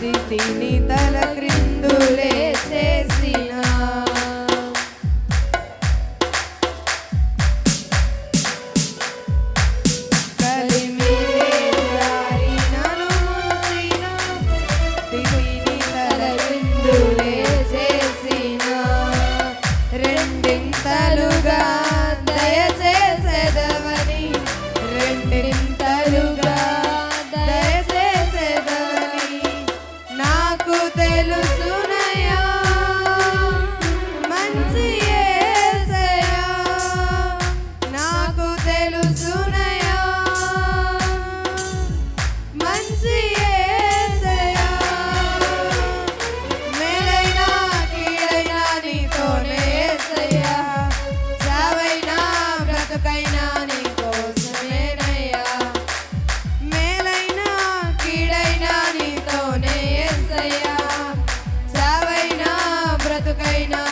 స్థితిని తల క్రిందులే చేసిన రెండింతలుగా దయచేసేదవని నాకు తెలుసునయ్యా మంచి యేసయ్యా నాకు తెలుసునయ్యా మంచి యేసయ్యా మేలైనా కీడైనా నీతోనే యేసయ్యా చావైనా బ్రతుకైనా నీ కోసమేనయ్యా మేలైనా కీడైనా నీతోనే యేసయ్యా చావైనా బ్రతుకైనా